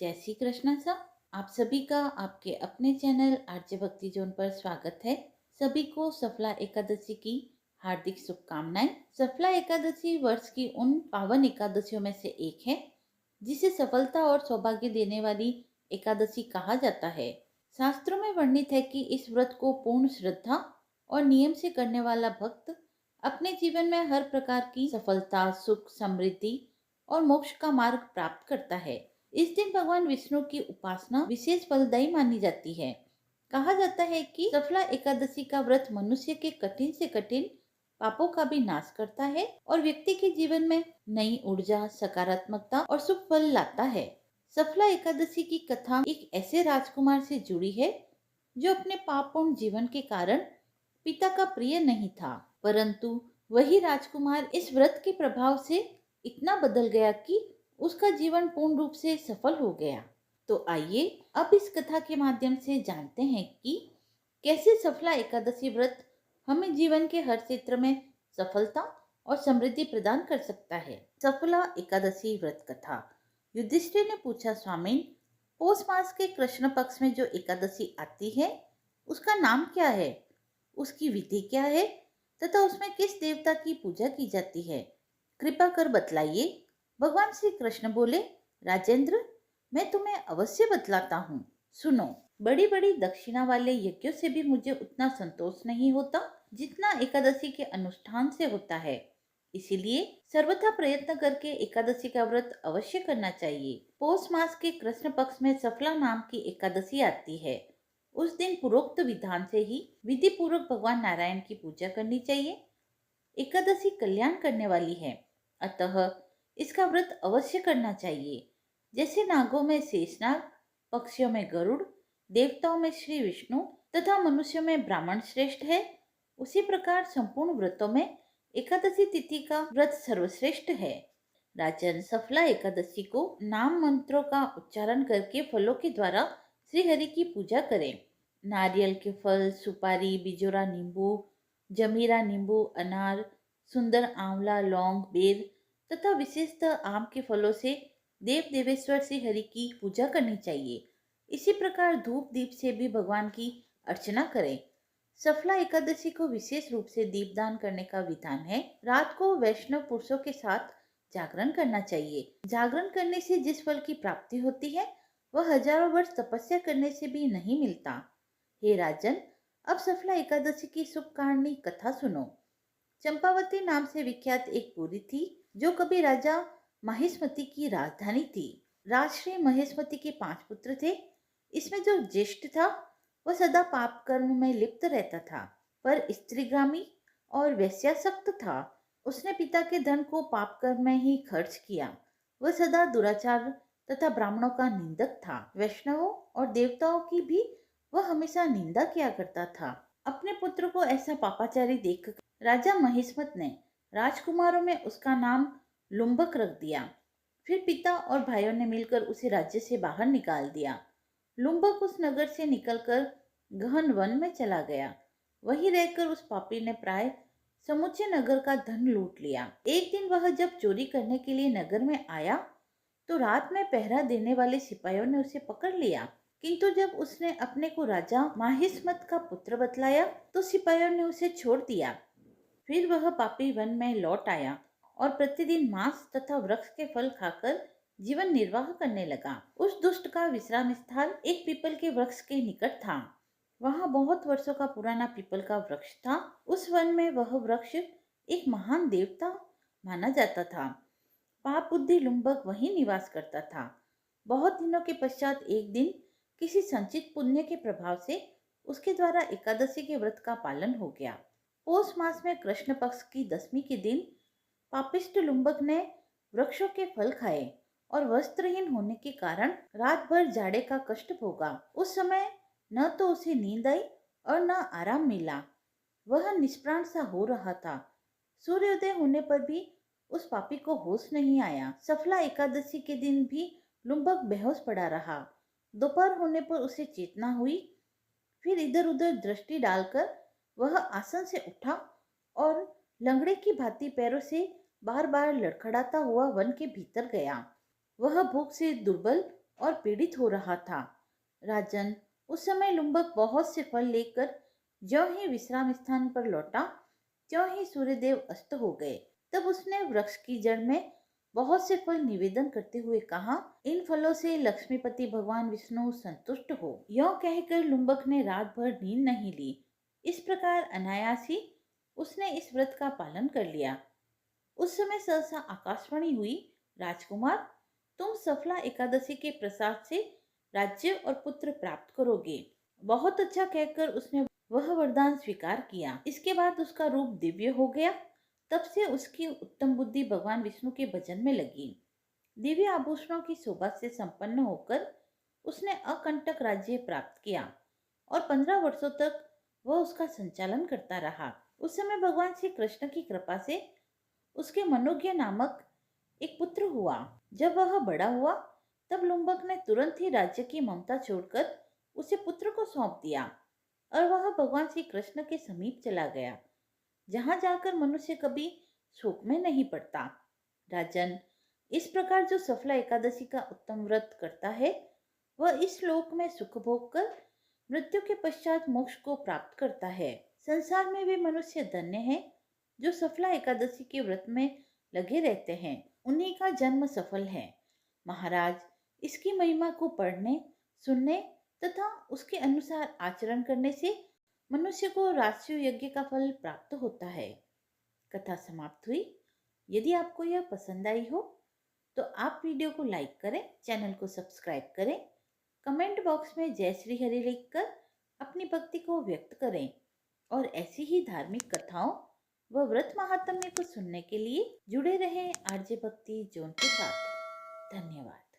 जय श्री कृष्णा सर। आप सभी का आपके अपने चैनल आरजे भक्ति जोन पर स्वागत है। सभी को सफला एकादशी की हार्दिक शुभकामनाएं। सफला एकादशी वर्ष की उन पावन एकादशियों में से एक है जिसे सफलता और सौभाग्य देने वाली एकादशी कहा जाता है। शास्त्रों में वर्णित है कि इस व्रत को पूर्ण श्रद्धा और नियम से करने वाला भक्त अपने जीवन में हर प्रकार की सफलता, सुख, समृद्धि और मोक्ष का मार्ग प्राप्त करता है। इस दिन भगवान विष्णु की उपासना विशेष फलदायी मानी जाती है। कहा जाता है कि सफला एकादशी का व्रत मनुष्य के कठिन से कठिन पापों का भी नाश करता है और व्यक्ति के जीवन में नई ऊर्जा, सकारात्मकता और सुख फल लाता है। सफला एकादशी की कथा एक ऐसे राजकुमार से जुड़ी है जो अपने पापपूर्ण जीवन के कारण पिता का प्रिय नहीं था, परंतु वही राजकुमार इस व्रत के प्रभाव से इतना बदल गया कि उसका जीवन पूर्ण रूप से सफल हो गया। तो आइए अब इस कथा के माध्यम से जानते हैं कि कैसे सफला एकादशी व्रत हमें जीवन के हर क्षेत्र में सफलता और समृद्धि प्रदान कर सकता है। सफला एकादशी व्रत कथा। युधिष्ठिर ने पूछा, स्वामी, पौष मास के कृष्ण पक्ष में जो एकादशी आती है उसका नाम क्या है, उसकी विधि क्या है तथा उसमें किस देवता की पूजा की जाती है, कृपा कर बतलाइए। भगवान श्री कृष्ण बोले, राजेंद्र, मैं तुम्हें अवश्य बतलाता हूँ। सुनो, बड़ी बड़ी दक्षिणा वाले यज्ञों से भी मुझे उतना संतोष नहीं होता जितना एकादशी के अनुष्ठान से होता है। इसीलिए सर्वथा प्रयत्न करके एकादशी का व्रत अवश्य करना चाहिए। पौष मास के कृष्ण पक्ष में सफला नाम की एकादशी आती है। उस दिन पूर्वोक्त विधान से ही विधि पूर्वक भगवान नारायण की पूजा करनी चाहिए। एकादशी कल्याण करने वाली है, अतः इसका व्रत अवश्य करना चाहिए। जैसे नागों में शेषनाग, पक्षियों में गरुड़, देवताओं में श्री विष्णु तथा मनुष्यों में ब्राह्मण श्रेष्ठ है, उसी प्रकार संपूर्ण व्रतों में एकादशी तिथि का व्रत सर्वश्रेष्ठ है। राजन, सफला एकादशी को नाम मंत्रों का उच्चारण करके फलों के द्वारा श्री हरि की पूजा करें। नारियल के फल, सुपारी, बिजोरा नींबू, जमीरा नींबू, अनार, सुंदर आंवला, लौंग, बेर तथा विशेषतः आम के फलों से देव देवेश्वर श्री हरि की पूजा करनी चाहिए। इसी प्रकार धूप दीप से भी भगवान की अर्चना करें। सफला एकादशी को विशेष रूप से दीपदान करने का विधान है। रात को वैष्णव पुरुषों के साथ जागरण करना चाहिए। जागरण करने से जिस फल की प्राप्ति होती है वह हजारों वर्ष तपस्या करने से भी नहीं मिलता। हे राजन, अब सफला एकादशी की शुभ कहानी कथा सुनो। चंपावती नाम से विख्यात एक पुरी थी जो कभी राजा महेशमती की राजधानी थी। राजश्री महेशमती के 5 पुत्र थे। इसमें जो ज्येष्ठ था वह सदा पाप कर्म में लिप्त रहता था, पर स्त्रीग्रामी और वेश्यासक्त था। उसने पिता के धन को पाप कर्म में ही खर्च किया। वह सदा दुराचार तथा ब्राह्मणों का निंदक था। वैष्णवों और देवताओं की भी वह हमेशा निंदा किया करता था। अपने पुत्र को ऐसा पापाचारी देखकर राजा महेशमत ने राजकुमारों में उसका नाम लुम्बक रख दिया। फिर पिता और भाइयों ने मिलकर उसे राज्य से बाहर निकाल दिया। लुम्बक उस नगर से निकलकर गहन वन में चला गया। वहीं रहकर उस पापी ने प्राय समूचे नगर का धन लूट लिया। एक दिन वह जब चोरी करने के लिए नगर में आया तो रात में पहरा देने वाले सिपाहियों ने उसे पकड़ लिया, किंतु जब उसने अपने को राजा माहिस्मत का पुत्र बतलाया तो सिपाहियों ने उसे छोड़ दिया। फिर वह पापी वन में लौट आया और प्रतिदिन मांस तथा वृक्ष के फल खाकर जीवन निर्वाह करने लगा। उस दुष्ट का विश्राम स्थान एक पीपल के वृक्ष के निकट था। वहां बहुत वर्षों का पुराना पीपल का वृक्ष था। उस वन में वह वृक्ष एक महान देवता माना जाता था। पाप बुद्धि लुम्बक वहीं निवास करता था। बहुत दिनों के पश्चात एक दिन किसी संचित पुण्य के प्रभाव से उसके द्वारा एकादशी के व्रत का पालन हो गया। पौष मास में कृष्ण पक्ष की 10वीं के दिन पापिष्ट लुम्बक ने वृक्षों के फल खाए और वस्त्रहीन होने के कारण रात भर जाड़े का कष्ट भोगा। उस समय न तो उसे नींद आई और न आराम मिला। वह निष्प्राण सा हो रहा था। सूर्योदय होने पर भी उस पापी को होश नहीं आया। सफला एकादशी के दिन भी लुम्बक बेहोश पड़ा रहा। दोपहर होने पर उसे चेतना हुई। फिर इधर उधर दृष्टि डालकर वह आसन से उठा और लंगड़े की भांति पैरों से बार बार लड़खड़ाता हुआ वन के भीतर गया। वह भूख से दुर्बल और पीड़ित हो रहा था। राजन, उस समय लुम्बक बहुत से फल लेकर ज्यों ही विश्राम स्थान पर लौटा, त्यों ही सूर्यदेव अस्त हो गए। तब उसने वृक्ष की जड़ में बहुत से फल निवेदन करते हुए कहा, इन फलों से लक्ष्मीपति भगवान विष्णु संतुष्ट हो। यों कहकर लुम्बक ने रात भर नींद नहीं ली। इस प्रकार अनायास ही उसने इस व्रत का पालन कर लिया। उस समय सहसा आकाशवाणी हुई, राजकुमार, तुम सफला एकादशी के प्रसाद से राज्य और पुत्र प्राप्त करोगे। बहुत अच्छा कहकर उसने वह वरदान स्वीकार किया। इसके बाद उसका रूप दिव्य हो गया। तब से उसकी उत्तम बुद्धि भगवान विष्णु के भजन में लगी। दिव्य आभूषणों की शोभा से संपन्न होकर उसने अकंटक राज्य प्राप्त किया और 15 वर्षों तक वह उसका संचालन करता रहा। उस समय भगवान श्री कृष्ण की कृपा से उसके मनोज्ञ नामक एक पुत्र हुआ। जब वह बड़ा हुआ तब लुम्बक ने तुरंत ही राज्य की ममता छोड़कर उसे पुत्र को सौंप दिया और वह भगवान श्री कृष्ण के समीप चला गया, जहां जाकर मनुष्य कभी शोक में नहीं पड़ता। राजन, इस प्रकार जो सफला एकादशी का उत्तम व्रत करता है वह इस लोक में सुख भोग कर मृत्यु के पश्चात मोक्ष को प्राप्त करता है। संसार में भी मनुष्य धन्य है जो सफला एकादशी के व्रत में लगे रहते हैं, उन्हीं का जन्म सफल है। महाराज, इसकी महिमा को पढ़ने, सुनने तथा उसके अनुसार आचरण करने से मनुष्य को राजसूय यज्ञ का फल प्राप्त होता है। कथा समाप्त हुई। यदि आपको यह पसंद आई हो तो आप वीडियो को लाइक करें, चैनल को सब्सक्राइब करें, कमेंट बॉक्स में जय श्री हरि लिखकर अपनी भक्ति को व्यक्त करें और ऐसी ही धार्मिक कथाओं व व्रत महात्म्य को सुनने के लिए जुड़े रहें आरजे भक्ति जोन के साथ। धन्यवाद।